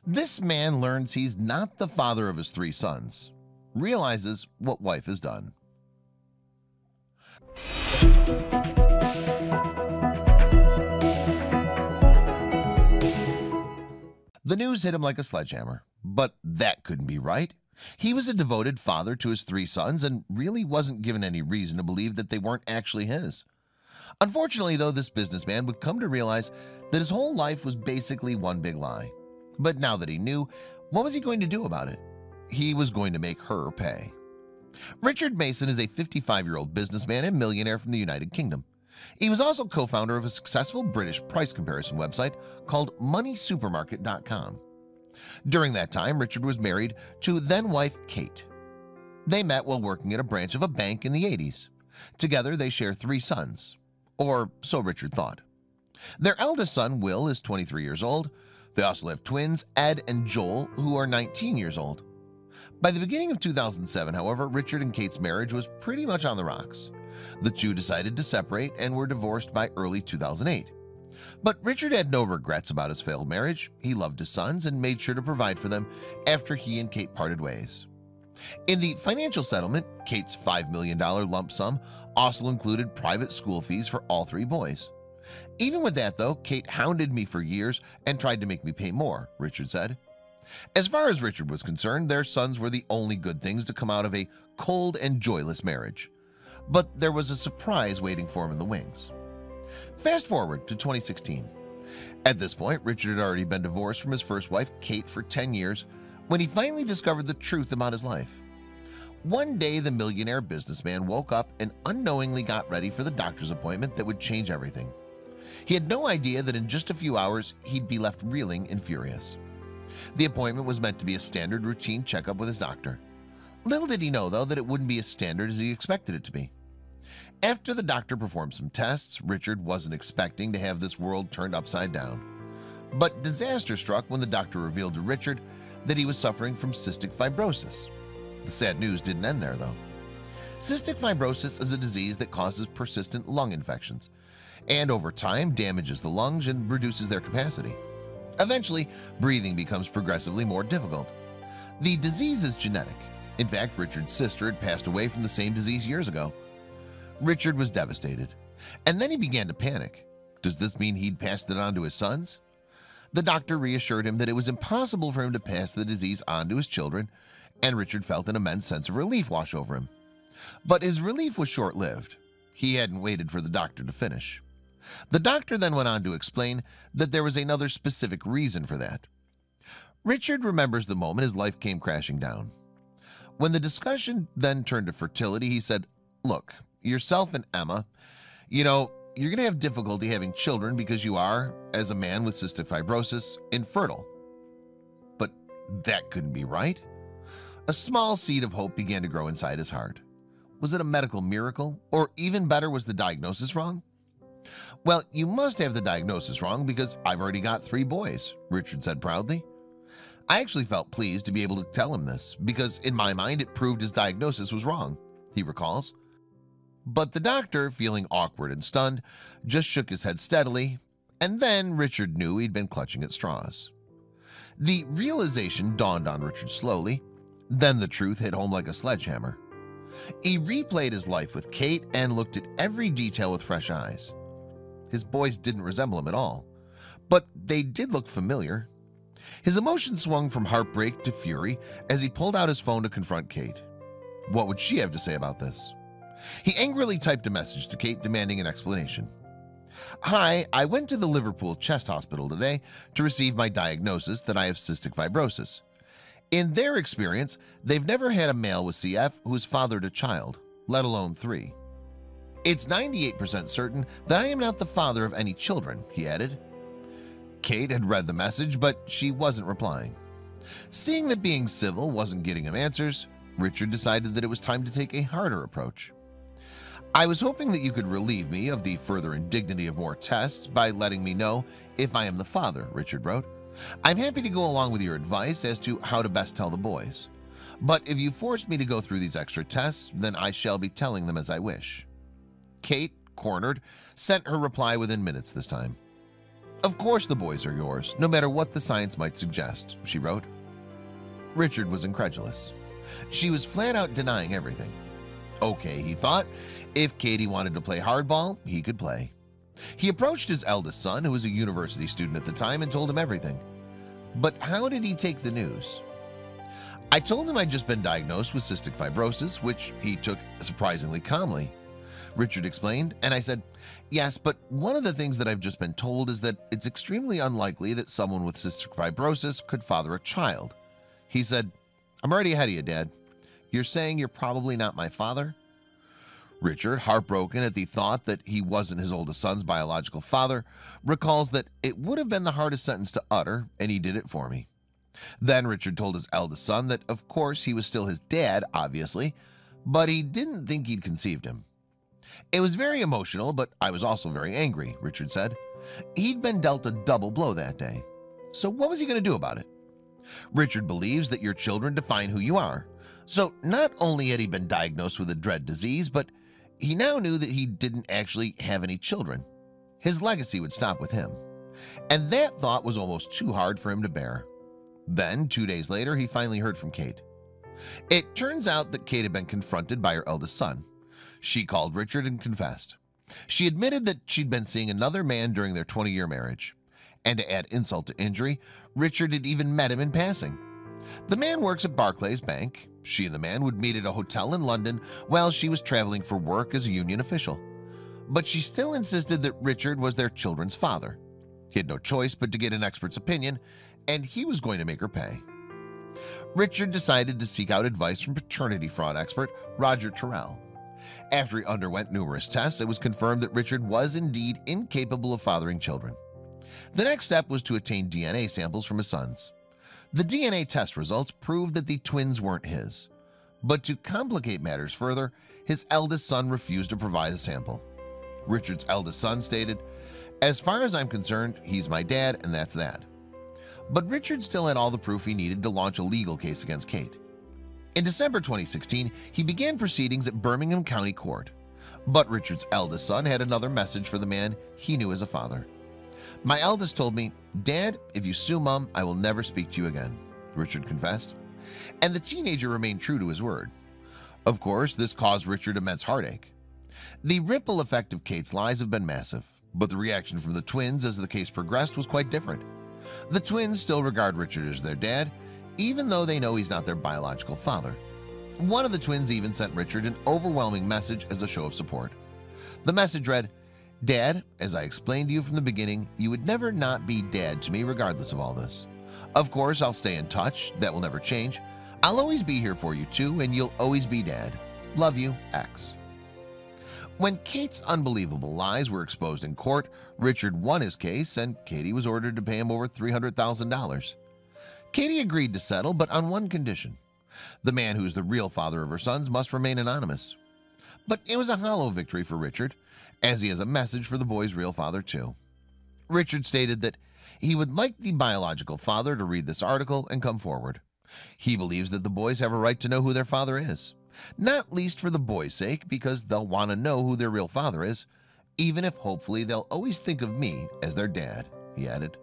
This man learns he's not the father of his 3 sons, realizes what wife has done. The news hit him like a sledgehammer, but that couldn't be right. He was a devoted father to his 3 sons and really wasn't given any reason to believe that they weren't actually his. Unfortunately, though, this businessman would come to realize that his whole life was basically one big lie. But now that he knew, what was he going to do about it? He was going to make her pay. Richard Mason is a 55-year-old businessman and millionaire from the United Kingdom. He was also co-founder of a successful British price comparison website called moneysupermarket.com. During that time, Richard was married to then-wife Kate. They met while working at a branch of a bank in the 80s. Together, they share 3 sons, or so Richard thought. Their eldest son, Will, is 23 years old. They also have twins, Ed and Joel, who are 19 years old. By the beginning of 2007, however, Richard and Kate's marriage was pretty much on the rocks. The two decided to separate and were divorced by early 2008. But Richard had no regrets about his failed marriage. He loved his sons and made sure to provide for them after he and Kate parted ways. In the financial settlement, Kate's $5 million lump sum also included private school fees for all 3 boys. Even with that, though, Kate hounded me for years and tried to make me pay more, Richard said. As far as Richard was concerned, their sons were the only good things to come out of a cold and joyless marriage. But there was a surprise waiting for him in the wings. Fast forward to 2016. At this point, Richard had already been divorced from his first wife, Kate, for 10 years when he finally discovered the truth about his life. One day, the millionaire businessman woke up and unknowingly got ready for the doctor's appointment that would change everything. He had no idea that in just a few hours, he'd be left reeling and furious. The appointment was meant to be a standard routine checkup with his doctor. Little did he know, though, that it wouldn't be as standard as he expected it to be. After the doctor performed some tests, Richard wasn't expecting to have this world turned upside down. But disaster struck when the doctor revealed to Richard that he was suffering from cystic fibrosis. The sad news didn't end there, though. Cystic fibrosis is a disease that causes persistent lung infections, and over time damages the lungs and reduces their capacity. Eventually, breathing becomes progressively more difficult. The disease is genetic. In fact, Richard's sister had passed away from the same disease years ago. Richard was devastated, and then he began to panic. Does this mean he'd passed it on to his sons? The doctor reassured him that it was impossible for him to pass the disease on to his children, and Richard felt an immense sense of relief wash over him. But his relief was short-lived. He hadn't waited for the doctor to finish. The doctor then went on to explain that there was another specific reason for that. Richard remembers the moment his life came crashing down. When the discussion then turned to fertility, he said, "Look, yourself and Emma, you're going to have difficulty having children because you are, as a man with cystic fibrosis, infertile." But that couldn't be right. A small seed of hope began to grow inside his heart. Was it a medical miracle? Or even better, was the diagnosis wrong? "Well, you must have the diagnosis wrong because I've already got 3 boys," Richard said proudly. I actually felt pleased to be able to tell him this because in my mind it proved his diagnosis was wrong, he recalls. But the doctor, feeling awkward and stunned, just shook his head steadily, and then Richard knew he'd been clutching at straws. The realization dawned on Richard slowly, then the truth hit home like a sledgehammer. He replayed his life with Kate and looked at every detail with fresh eyes. His boys didn't resemble him at all, but they did look familiar. His emotions swung from heartbreak to fury as he pulled out his phone to confront Kate. What would she have to say about this? He angrily typed a message to Kate demanding an explanation. "Hi, I went to the Liverpool Chest Hospital today to receive my diagnosis that I have cystic fibrosis. In their experience, they've never had a male with CF who has fathered a child, let alone 3. It's 98% certain that I am not the father of any children," he added. Kate had read the message, but she wasn't replying. Seeing that being civil wasn't getting him answers, Richard decided that it was time to take a harder approach. "I was hoping that you could relieve me of the further indignity of more tests by letting me know if I am the father," Richard wrote. "I'm happy to go along with your advice as to how to best tell the boys. But if you force me to go through these extra tests, then I shall be telling them as I wish." Kate, cornered, sent her reply within minutes this time. "Of course the boys are yours, no matter what the science might suggest," she wrote. Richard was incredulous. She was flat out denying everything. Okay, he thought, if Katie wanted to play hardball, he could play. He approached his eldest son, who was a university student at the time, and told him everything. But how did he take the news? "I told him I'd just been diagnosed with cystic fibrosis, which he took surprisingly calmly," Richard explained, "and I said, yes, but one of the things that I've just been told is that it's extremely unlikely that someone with cystic fibrosis could father a child." He said, "I'm already ahead of you, Dad. You're saying you're probably not my father?" Richard, heartbroken at the thought that he wasn't his oldest son's biological father, recalls that it would have been the hardest sentence to utter, and he did it for me. Then Richard told his eldest son that of course he was still his dad, obviously, but he didn't think he'd conceived him. "It was very emotional, but I was also very angry," Richard said. He'd been dealt a double blow that day. So what was he going to do about it? Richard believes that your children define who you are. So not only had he been diagnosed with a dread disease, but he now knew that he didn't actually have any children. His legacy would stop with him. And that thought was almost too hard for him to bear. Then, 2 days later, he finally heard from Kate. It turns out that Kate had been confronted by her eldest son. She called Richard and confessed. She admitted that she'd been seeing another man during their 20-year marriage. And to add insult to injury, Richard had even met him in passing. The man works at Barclays Bank. She and the man would meet at a hotel in London while she was traveling for work as a union official. But she still insisted that Richard was their children's father. He had no choice but to get an expert's opinion, and he was going to make her pay. Richard decided to seek out advice from paternity fraud expert Roger Terrell. After he underwent numerous tests, it was confirmed that Richard was indeed incapable of fathering children. The next step was to obtain DNA samples from his sons. The DNA test results proved that the twins weren't his. But to complicate matters further, his eldest son refused to provide a sample. Richard's eldest son stated, "As far as I'm concerned, he's my dad, and that's that." But Richard still had all the proof he needed to launch a legal case against Kate. In December 2016, he began proceedings at Birmingham County Court. But Richard's eldest son had another message for the man he knew as a father. "My eldest told me, 'Dad, if you sue Mom, I will never speak to you again,'" Richard confessed. And the teenager remained true to his word. Of course, this caused Richard immense heartache. The ripple effect of Kate's lies have been massive, but the reaction from the twins as the case progressed was quite different. The twins still regard Richard as their dad, even though they know he's not their biological father. One of the twins even sent Richard an overwhelming message as a show of support. The message read, "Dad, as I explained to you from the beginning, you would never not be dad to me regardless of all this. Of course, I'll stay in touch. That will never change. I'll always be here for you too, and you'll always be Dad. Love you, X." When Kate's unbelievable lies were exposed in court, Richard won his case, and Katie was ordered to pay him over $300,000. Katie agreed to settle, but on one condition. The man who's the real father of her sons must remain anonymous. But it was a hollow victory for Richard, as he has a message for the boy's real father too. Richard stated that he would like the biological father to read this article and come forward. He believes that the boys have a right to know who their father is, not least for the boys' sake, because they'll want to know who their real father is, even if hopefully they'll always think of me as their dad, he added.